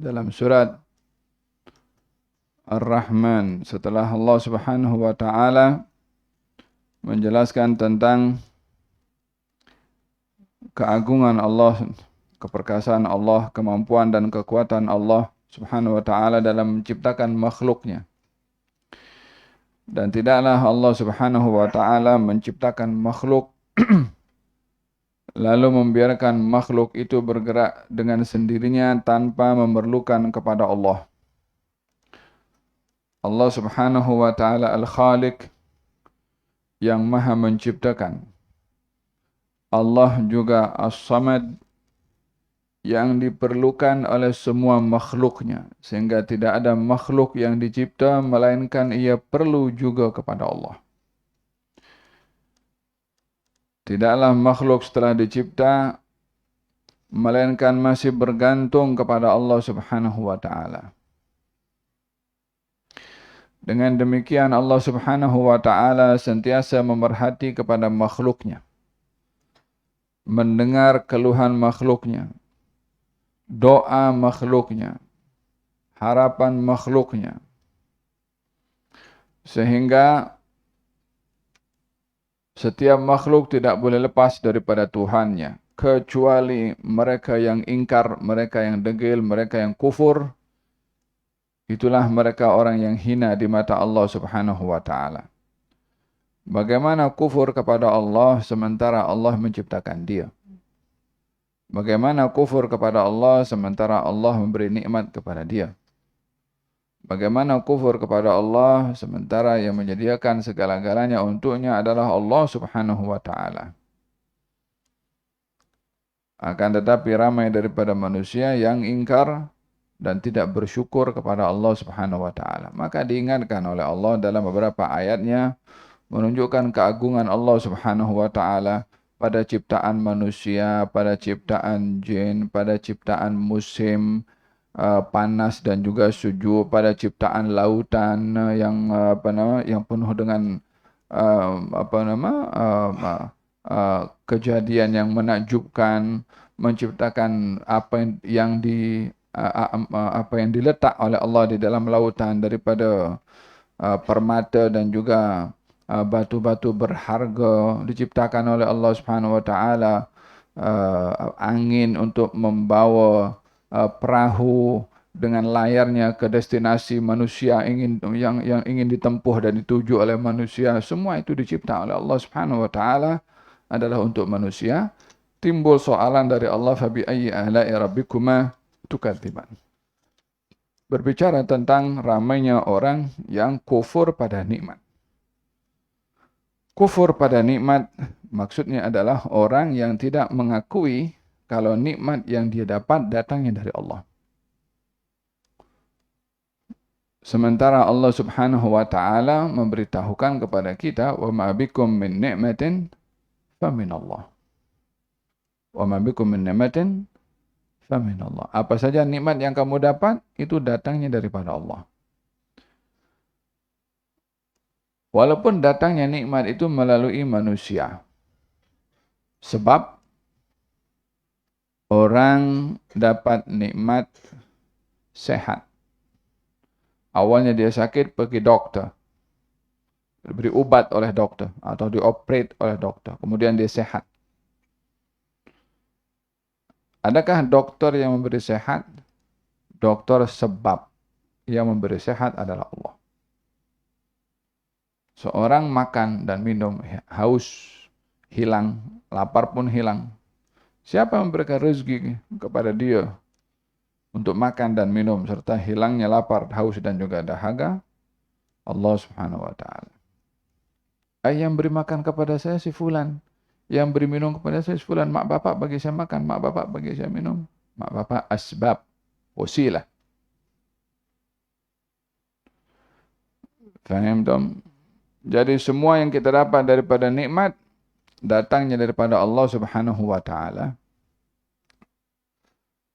dalam surat Ar-Rahman, setelah Allah Subhanahu wa taala menjelaskan tentang keagungan Allah, keperkasaan Allah, kemampuan dan kekuatan Allah Subhanahu wa taala dalam menciptakan makhluknya. Dan tidaklah Allah Subhanahu wa taala menciptakan makhluk lalu membiarkan makhluk itu bergerak dengan sendirinya tanpa memerlukan kepada Allah. Allah Subhanahu wa taala Al-Khaliq yang Maha menciptakan. Allah juga As-Samad yang diperlukan oleh semua makhluknya, sehingga tidak ada makhluk yang dicipta melainkan ia perlu juga kepada Allah. Tidaklah makhluk setelah dicipta melainkan masih bergantung kepada Allah Subhanahu wa taala. Dengan demikian Allah Subhanahu wa taala sentiasa memerhati kepada makhluknya, mendengar keluhan makhluknya, doa makhluknya, harapan makhluknya, sehingga setiap makhluk tidak boleh lepas daripada Tuhannya, kecuali mereka yang ingkar, mereka yang degil, mereka yang kufur. Itulah mereka orang yang hina di mata Allah Subhanahu wa taala. Bagaimana kufur kepada Allah sementara Allah menciptakan dia? Bagaimana kufur kepada Allah sementara Allah memberi nikmat kepada dia? Bagaimana kufur kepada Allah sementara yang menyediakan segala-galanya untuknya adalah Allah Subhanahu wa taala? Akan tetapi ramai daripada manusia yang ingkar dan tidak bersyukur kepada Allah Subhanahu wa taala. Maka diingatkan oleh Allah dalam beberapa ayatnya menunjukkan keagungan Allah Subhanahu wa taala pada ciptaan manusia, pada ciptaan jin, pada ciptaan musim panas dan juga sejuk, pada ciptaan lautan yang penuh dengan kejadian yang menakjubkan, menciptakan apa yang diletak oleh Allah di dalam lautan daripada permata dan juga batu-batu berharga diciptakan oleh Allah Subhanahu wa taala, angin untuk membawa perahu dengan layarnya ke destinasi manusia yang ingin ditempuh dan dituju oleh manusia. Semua itu dicipta oleh Allah Subhanahu wa taala adalah untuk manusia. Timbul soalan dari Allah, fabi ayyi ala'i rabbikuma tukadziban. Berbicara tentang ramainya orang yang kufur pada nikmat. Kufur pada nikmat maksudnya adalah orang yang tidak mengakui kalau nikmat yang dia dapat datangnya dari Allah. Sementara Allah Subhanahu wa taala memberitahukan kepada kita, wa ma bikum min ni'matin faminallah. Wa ma bikum min ni'matin faminallah. Apa saja nikmat yang kamu dapat itu datangnya daripada Allah. Walaupun datangnya nikmat itu melalui manusia. Sebab orang dapat nikmat sehat. Awalnya dia sakit, pergi dokter. Diberi ubat oleh dokter atau dioperate oleh dokter. Kemudian dia sehat. Adakah dokter yang memberi sehat? Dokter sebab. Yang memberi sehat adalah Allah. Seorang makan dan minum, haus hilang, lapar pun hilang. Siapa yang memberikan rezeki kepada dia untuk makan dan minum serta hilangnya lapar, haus dan juga dahaga? Allah Subhanahu wa taala. Yang beri makan kepada saya si fulan, yang beri minum kepada saya si fulan. Mak bapak bagi saya makan, mak bapak bagi saya minum. Mak bapak asbab, wasilah. Faham tak? Jadi semua yang kita dapat daripada nikmat datangnya daripada Allah Subhanahu wa taala.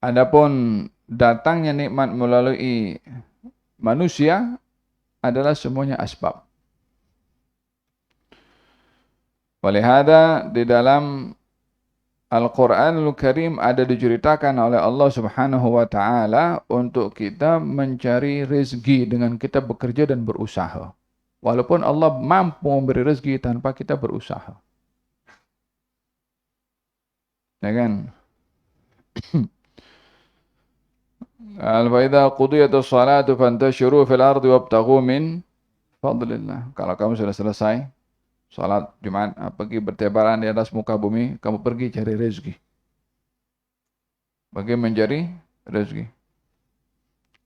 Adapun datangnya nikmat melalui manusia adalah semuanya asbab. Oleh hada di dalam Al-Quranul Karim ada diceritakan oleh Allah Subhanahu wa taala untuk kita mencari rezeki dengan kita bekerja dan berusaha. Walaupun Allah mampu memberi rezeki tanpa kita berusaha. Ya kan? Al-faidha qudiyatus salatu fantashiru fil ardi wabtaghu min fadlillah. Kalau kamu sudah selesai salat Jumat, pergi bertebaran di atas muka bumi, kamu pergi cari rezeki. Pergi mencari rezeki.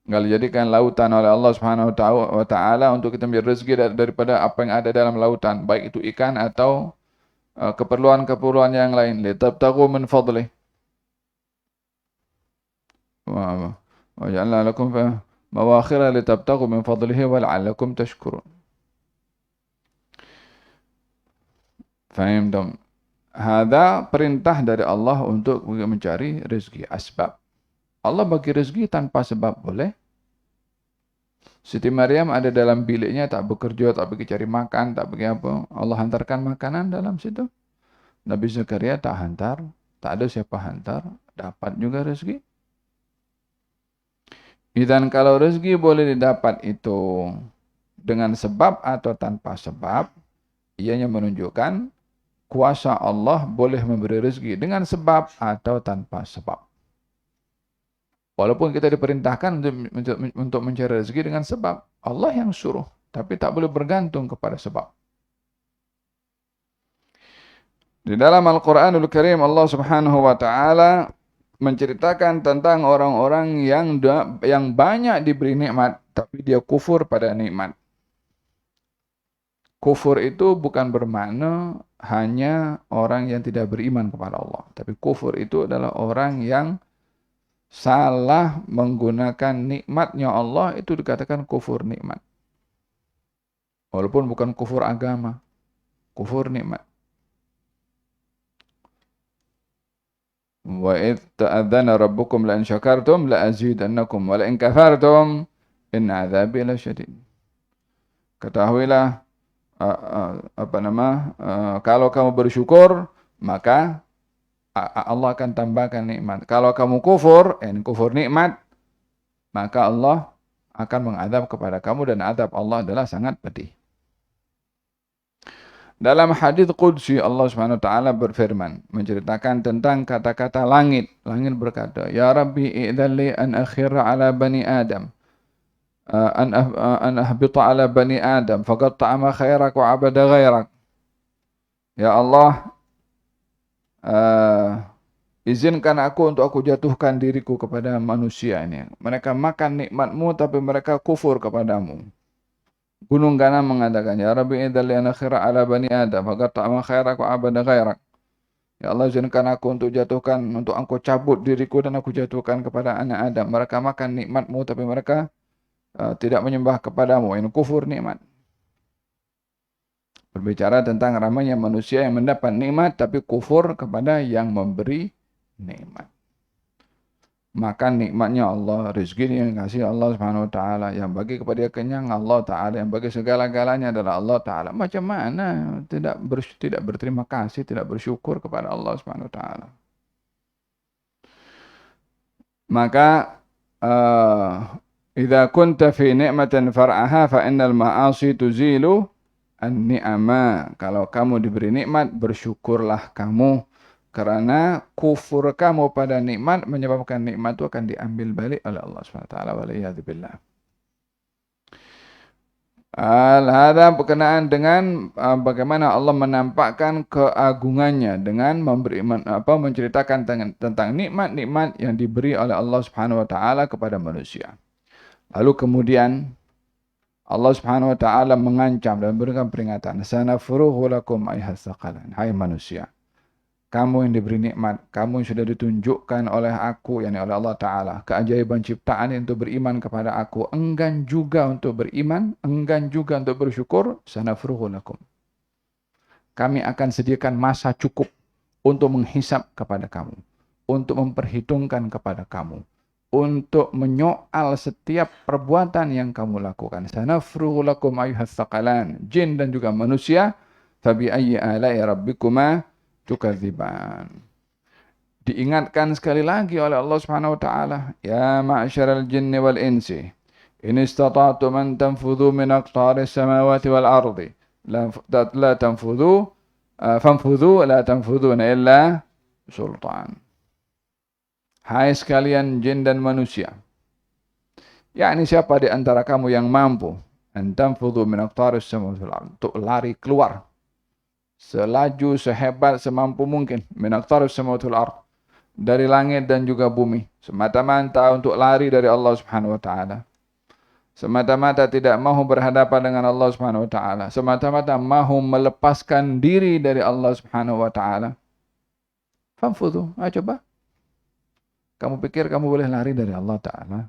Enggak dijadikan lautan oleh Allah Subhanahu wa taala untuk kita mencari rezeki daripada apa yang ada dalam lautan, baik itu ikan atau keperluan-keperluan yang lain. Litabtaghu min fadlih. Wa ja'alna lakum mawakhira litabtaghu min fadlihi wa la'allakum tashkurun. Faham dong? Hada perintah dari Allah untuk mencari rezeki, asbab. Allah bagi rezeki tanpa sebab boleh. Siti Maryam ada dalam biliknya, tak bekerja, tak pergi cari makan, tak pergi apa. Allah hantarkan makanan dalam situ. Nabi Zakaria tak hantar, tak ada siapa hantar, dapat juga rezeki. Dan kalau rezeki boleh didapat itu dengan sebab atau tanpa sebab, ianya menunjukkan kuasa Allah boleh memberi rezeki dengan sebab atau tanpa sebab. Walaupun kita diperintahkan untuk mencari rezeki dengan sebab, Allah yang suruh, tapi tak boleh bergantung kepada sebab. Di dalam Al-Quranul Karim Allah Subhanahu wa taala menceritakan tentang orang-orang yang banyak diberi nikmat tapi dia kufur pada nikmat. Kufur itu bukan bermakna hanya orang yang tidak beriman kepada Allah, tapi kufur itu adalah orang yang salah menggunakan nikmatnya Allah, itu dikatakan kufur nikmat. Walaupun bukan kufur agama, kufur nikmat. Wa idh ta'adzana rabbukum la in syakartum la azidannakum wa la in kafartum inna 'adzabi lasyadid. Ketahuilah kalau kamu bersyukur maka Allah akan tambahkan nikmat. Kalau kamu kufur nikmat, maka Allah akan mengadab kepada kamu dan adab Allah adalah sangat pedih. Dalam hadis qudsi Allah Subhanahu wa taala berfirman menceritakan tentang kata-kata langit. Langit berkata, "Ya Rabbi idzalli an akhira ala bani Adam. An ahbita ala bani Adam faqad ta'ama khairak wa abada ghairak." Ya Allah, izinkan aku untuk aku jatuhkan diriku kepada manusia ini. Mereka makan nikmatmu tapi mereka kufur kepadamu. Gunung Ganam mengatakan, Ya Rabbi idhalli ana khira ala bani Adam, faqad ta'ama khairak wa abada ghairak. Ya Allah, izinkan aku untuk aku cabut diriku dan aku jatuhkan kepada anak Adam. Mereka makan nikmatmu tapi mereka tidak menyembah kepadamu. Ini kufur nikmat. Berbicara tentang ramainya manusia yang mendapat nikmat tapi kufur kepada yang memberi nikmat. Makan nikmatnya Allah, rezeki yang kasih Allah Subhanahu wa taala, yang bagi kepada dia kenyang Allah taala, yang bagi segala-galanya adalah Allah taala. Macam mana tidak berterima kasih, tidak bersyukur kepada Allah Subhanahu wa taala? Maka idza kunta fi ni'matin far'aha fa innal ma'asi tuzilu an-ni'ama. Kalau kamu diberi nikmat, bersyukurlah kamu. Karena kufur kamu pada nikmat menyebabkan nikmat itu akan diambil balik oleh Allah SWT. Waliyadzubillah. Al-hadha berkenaan dengan bagaimana Allah menampakkan keagungannya dengan menceritakan tentang nikmat-nikmat yang diberi oleh Allah Subhanahu wa taala kepada manusia. Lalu kemudian Allah Subhanahu wa taala mengancam dan memberikan peringatan, sanafruhu lakum ayyuhas tsaqalan. Hai manusia, kamu yang diberi nikmat, kamu yang sudah ditunjukkan oleh aku, yakni oleh Allah Ta'ala, keajaiban ciptaan untuk beriman kepada aku, enggan juga untuk beriman, enggan juga untuk bersyukur, sanafruhu lakum. Kami akan sediakan masa cukup untuk menghisap kepada kamu, untuk memperhitungkan kepada kamu, untuk menyoal setiap perbuatan yang kamu lakukan. Sanafruhu lakum ayyuhas tsaqalan, jin dan juga manusia, fabi ayyi ala'i rabbikuma tukadziban. Diingatkan sekali lagi oleh Allah Subhanahu wa taala, ya ma'syaral jinni wal insi in istata'tum an tanfudhu min aqtaris samawati wal ardi la tanfudhu fanfudhu la tanfudhuna illa sultan. Hai sekalian jin dan manusia, yakni siapa di antara kamu yang mampu an tanfudhu min aqtaris samawati wal ardi, untuk lari keluar selaju sehebat semampu mungkin min aqtaris samawati wal ardi, dari langit dan juga bumi, semata-mata untuk lari dari Allah Subhanahu wa taala. Semata-mata tidak mahu berhadapan dengan Allah Subhanahu wa taala, semata-mata mahu melepaskan diri dari Allah Subhanahu wa taala. Fanfudhu, coba. Kamu pikir kamu boleh lari dari Allah taala?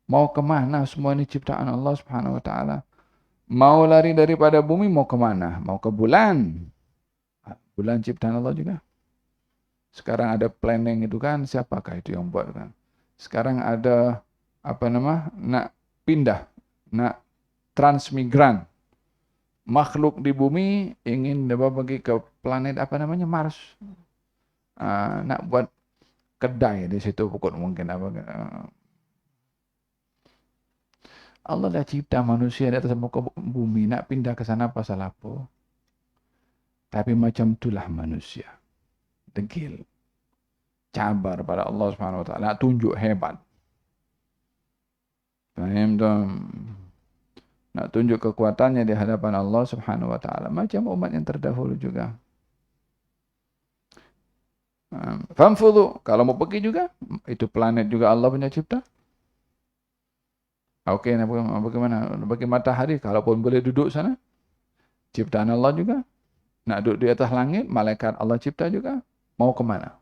Mau kemana? Semua ini ciptaan Allah Subhanahu wa taala. Mau lari daripada bumi, mau kemana? Mau ke bulan? Bulan ciptaan Allah juga. Sekarang ada planning itu kan, siapakah itu yang buat kan? Sekarang ada nak pindah, nak transmigran. Makhluk di bumi ingin pergi ke planet Mars. Nak buat kedai di situ pokok mungkin Allah dah cipta manusia di atas muka bumi, nak pindah ke sana pasal apa? Tapi macam itulah manusia. Degil. Cabar pada Allah Subhanahu wa taala, tunjuk hebat. Faham tak? Nak tunjuk kekuatannya di hadapan Allah Subhanahu wa taala, macam umat yang terdahulu juga. Famfudhu, kalau mau pergi juga, itu planet juga Allah punya cipta. Okey, bagaimana? Bagi matahari, kalaupun boleh duduk sana, ciptaan Allah juga. Nak duduk di atas langit, malaikat Allah cipta juga. Mau ke mana?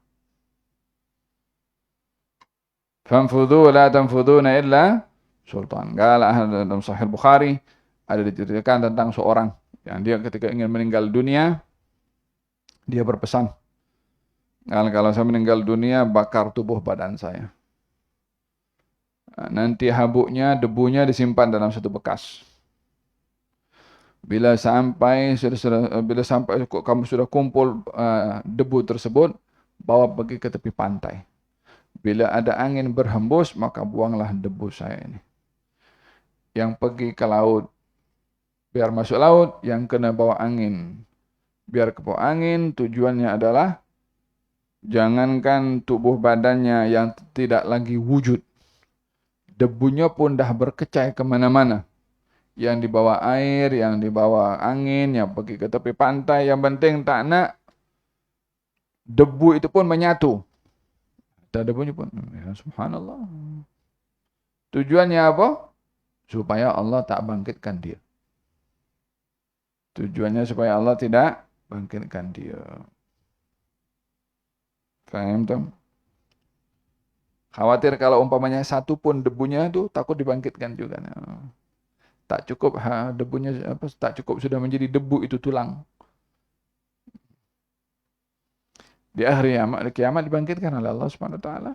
Famfudhu la tanfudhuna illa sultan. Dalam Sahih Bukhari ada diceritakan tentang seorang yang dia ketika ingin meninggal dunia, dia berpesan, kalau saya meninggal dunia, bakar tubuh badan saya. Nanti habuknya, debunya disimpan dalam satu bekas. Bila sampai kamu sudah kumpul debu tersebut, bawa pergi ke tepi pantai. Bila ada angin berhembus, maka buanglah debu saya ini. Yang pergi ke laut, biar masuk laut, yang kena bawa angin. Biar ke bawah angin, tujuannya adalah jangankan tubuh badannya yang tidak lagi wujud, debunya pun dah berkecai kemana-mana. Yang dibawa air, yang dibawa angin, yang pergi ke tepi pantai, yang penting tak nak debu itu pun menyatu. Dan debunya pun, ya subhanallah. Tujuannya apa? Supaya Allah tak bangkitkan dia. Tujuannya supaya Allah tidak bangkitkan dia. Faham tak? Khawatir kalau umpamanya satu pun debunya itu takut dibangkitkan juga. Tak cukup debunya tak cukup sudah menjadi debu itu tulang. Di akhir kiamat dibangkitkan oleh Allah Subhanahu wa taala.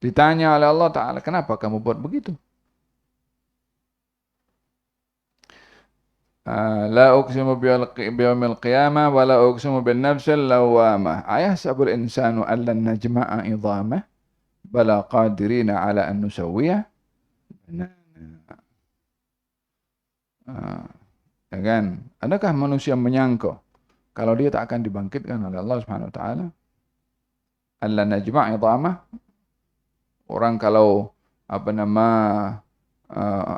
Ditanya oleh Allah taala, "Kenapa kamu buat begitu?" La uqsimu biyawmil qiyamah wa la uqsimu bin nafsil lawwamah. Ayahsabul insanu an lan najma'a idhamah bala qadirina ala an nusawwiyah. Ya kan? Adakah manusia menyangka kalau dia tak akan dibangkitkan oleh Allah Subhanahu wa taala? Alla najma' idhamah. Orang kalau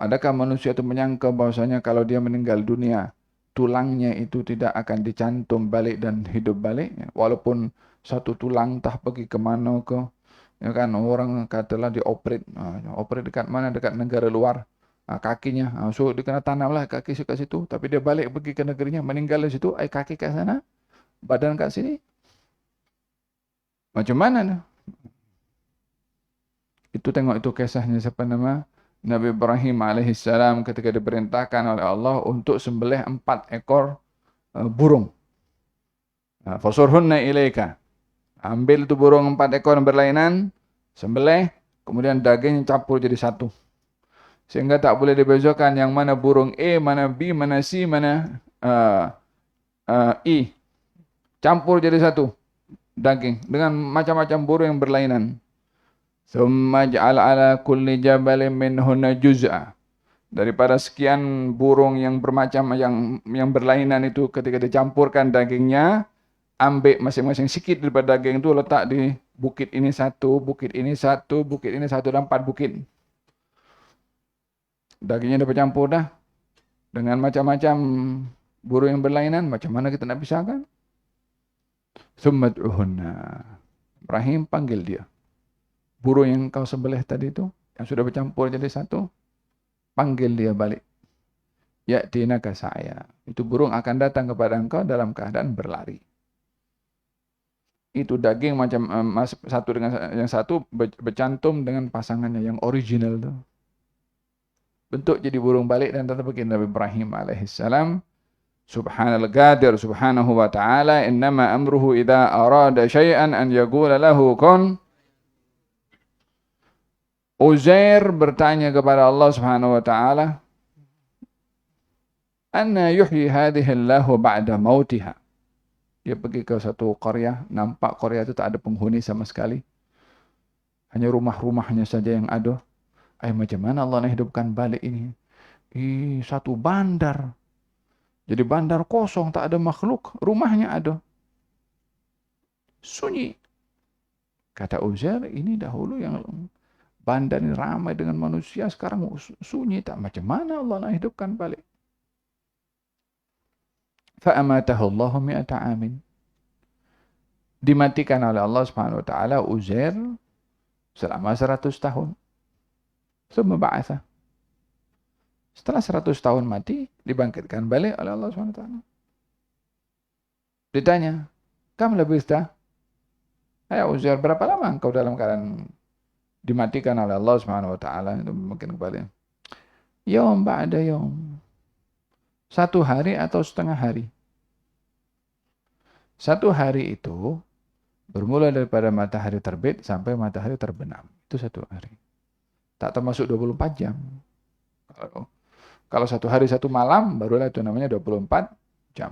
adakah manusia itu menyangka bahwasanya kalau dia meninggal dunia, tulangnya itu tidak akan dicantum balik dan hidup balik, walaupun satu tulang entah pergi ke mana ke, ya kan, orang katalah dioperate, operate dekat mana, dekat negara luar, kakinya, so dia kena tanamlah kaki kat situ, tapi dia balik pergi ke negerinya, meninggal di situ, kaki kat sana, badan kat sini, macam mana? Itu tengok itu kisahnya siapa nama Nabi Ibrahim alaihissalam ketika diperintahkan oleh Allah untuk sembelih 4 ekor burung. Fasurhunna ilaika. Ambil itu burung 4 ekor yang berlainan, sembelih, kemudian daging campur jadi satu. Sehingga tak boleh dibezakan yang mana burung A, mana B, mana C, mana I. Campur jadi satu. daging dengan macam-macam burung yang berlainan. Thumma ja'ala ala kulli jabalin minhunna juz'a. Daripada sekian burung yang bermacam yang berlainan itu, ketika dicampurkan dagingnya, ambil masing-masing sikit daripada daging itu, letak di bukit ini satu, bukit ini satu, bukit ini satu, dan 4 bukit. Dagingnya dah bercampur dah dengan macam-macam burung yang berlainan. Macam mana kita nak pisahkan? Thumma ud'uhunna. Ibrahim panggil dia. Burung yang kau sembelih tadi itu, yang sudah bercampur jadi satu, panggil dia balik. Ya'tinaka sa'ya. Itu burung akan datang kepada engkau dalam keadaan berlari. Itu daging macam satu dengan yang satu bercantum dengan pasangannya yang original tu. Bentuk jadi burung balik, dan tetap begini Nabi Ibrahim alaihissalam. Subhanal Qadir subhanahu wa ta'ala, innama amruhu idza arada syai'an an yaqula lahu kun. Uzair bertanya kepada Allah Subhanahu wa taala, "Anna yuhyi hadhihi Allahu ba'da mautiha?" Dia pergi ke satu qaryah, nampak qaryah itu tak ada penghuni sama sekali. Hanya rumah-rumahnya saja yang ada. Macam mana Allah nak hidupkan balik ini? Satu bandar. Jadi bandar kosong, tak ada makhluk, rumahnya ada. Sunyi. Kata Uzair, ini dahulu yang bandar ini ramai dengan manusia, sekarang sunyi, tak macam mana Allah nak hidupkan balik. Fa'amatahu Allahu mi'ata amin. Dimatikan oleh Allah Subhanahu wa taala Uzair selama 100 tahun. Tsumma ba'atha. Setelah 100 tahun mati, dibangkitkan balik oleh Allah Subhanahu wa taala. Ditanya, "Kam labithta?" Uzair, berapa lama engkau dalam keadaan dimatikan oleh Allah Subhanahu wa taala? Itu mungkin kembali. Yaum ba'da yaum. 1 hari atau setengah hari. 1 hari itu bermula daripada matahari terbit sampai matahari terbenam. Itu 1 hari. Tak termasuk 24 jam. Kalau 1 hari 1 malam, barulah itu namanya 24 jam.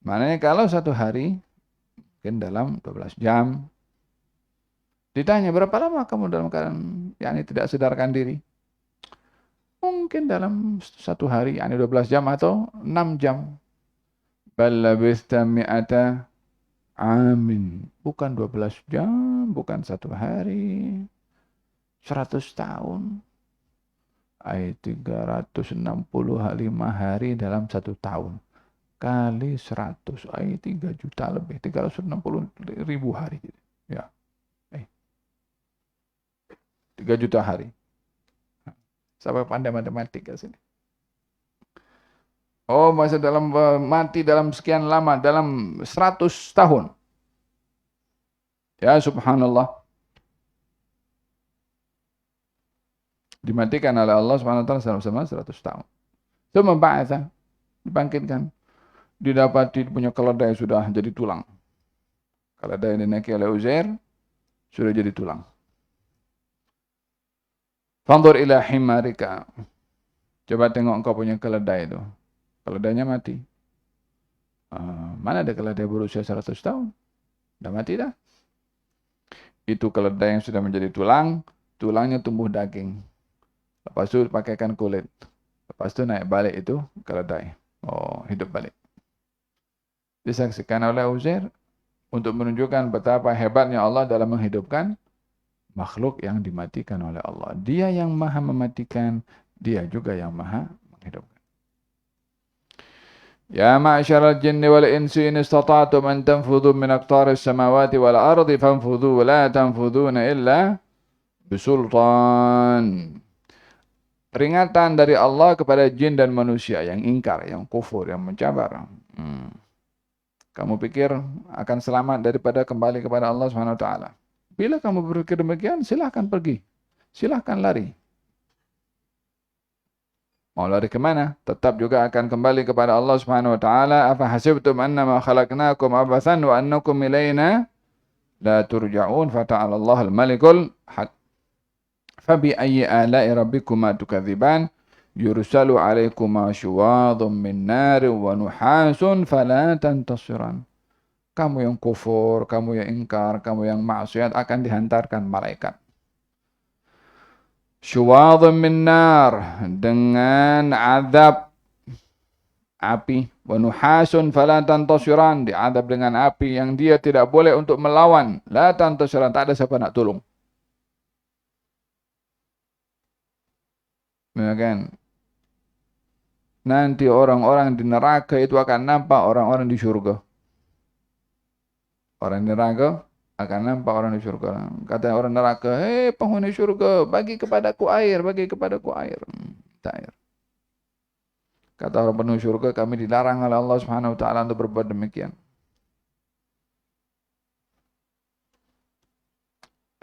Maknanya kalau 1 hari, mungkin dalam 12 jam. Ditanya, berapa lama kamu dalam keadaan tidak sadarkan diri? Mungkin dalam 1 hari, 12 jam atau 6 jam. Bal labithta mi'ata amin. Bukan 12 jam, bukan 1 hari. 100 tahun. 365 hari dalam 1 tahun. Kali 100, 3 juta lebih. 360.000 hari. Ya. 3 juta hari. Sampai pandai matematik ke sini. Masa dalam mati dalam sekian lama, dalam 100 tahun. Ya subhanallah. Dimatikan oleh Allah Subhanahu wa taala selama 100 tahun. Itu memba'atha, dibangkitkan. Didapati punya keledai sudah jadi tulang. Keledai yang dinaiki oleh Uzair sudah jadi tulang. Fanzur ila himarika. Coba tengok engkau punya keledai itu. Keledainya mati. Mana ada keledai berusia 100 tahun? Dah mati dah. Itu keledai yang sudah menjadi tulang, tulangnya tumbuh daging. Lepas itu pakaikan kulit. Lepas itu naik balik itu keledai. Hidup balik. Disaksikan oleh Uzair untuk menunjukkan betapa hebatnya Allah dalam menghidupkan makhluk yang dimatikan oleh Allah. Dia yang maha mematikan, dia juga yang maha menghidupkan. Ya ma'asyaral jinni wal insi in istata'tum an tanfudhu min aqtaris samawati wal ardi fanfudhu la tanfudhuna illa bisultan. Peringatan dari Allah kepada jin dan manusia yang ingkar, yang kufur, yang mencabar. Kamu pikir akan selamat daripada kembali kepada Allah Subhanahu wa taala? Bila kamu berpikir demikian, silahkan pergi. Silahkan lari. Mau lari ke mana? Tetap juga akan kembali kepada Allah Subhanahu wa taala. Afa hasibtum annama khalaqnakum abathan wa annakum ilaina la turja'un fata'ala Allahul malikul haq. Fabi ayyi ala'i rabbikuma tukadziban yursalu 'alaikuma syuwadhun min narin wa nuhasun fala tantasiran. Kamu yang kufur, kamu yang ingkar, kamu yang maksiat akan dihantarkan malaikat. Syuwadun min nar, dengan azab api. Wa nuhasun fala tantasiran, diadab dengan api yang dia tidak boleh untuk melawan. La tantasiran, tak ada siapa nak tolong. Ya kan? Nanti orang-orang di neraka itu akan nampak orang-orang di surga. Orang di neraka akan nampak orang di surga. Kata orang neraka, hei penghuni surga, bagi kepadaku air, bagi kepadaku air. Tak air. Kata orang penghuni surga, kami dilarang oleh Allah Subhanahu wa taala untuk berbuat demikian.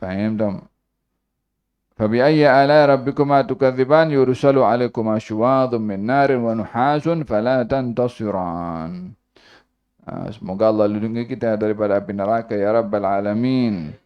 Faham tak? فبأي آلاء ربكما تكذبان يرسل عليكما شواظ من نار ونحاس فلا تنتصران. Semoga Allah lindungi kita daripada api neraka ya Rabbal Alamin.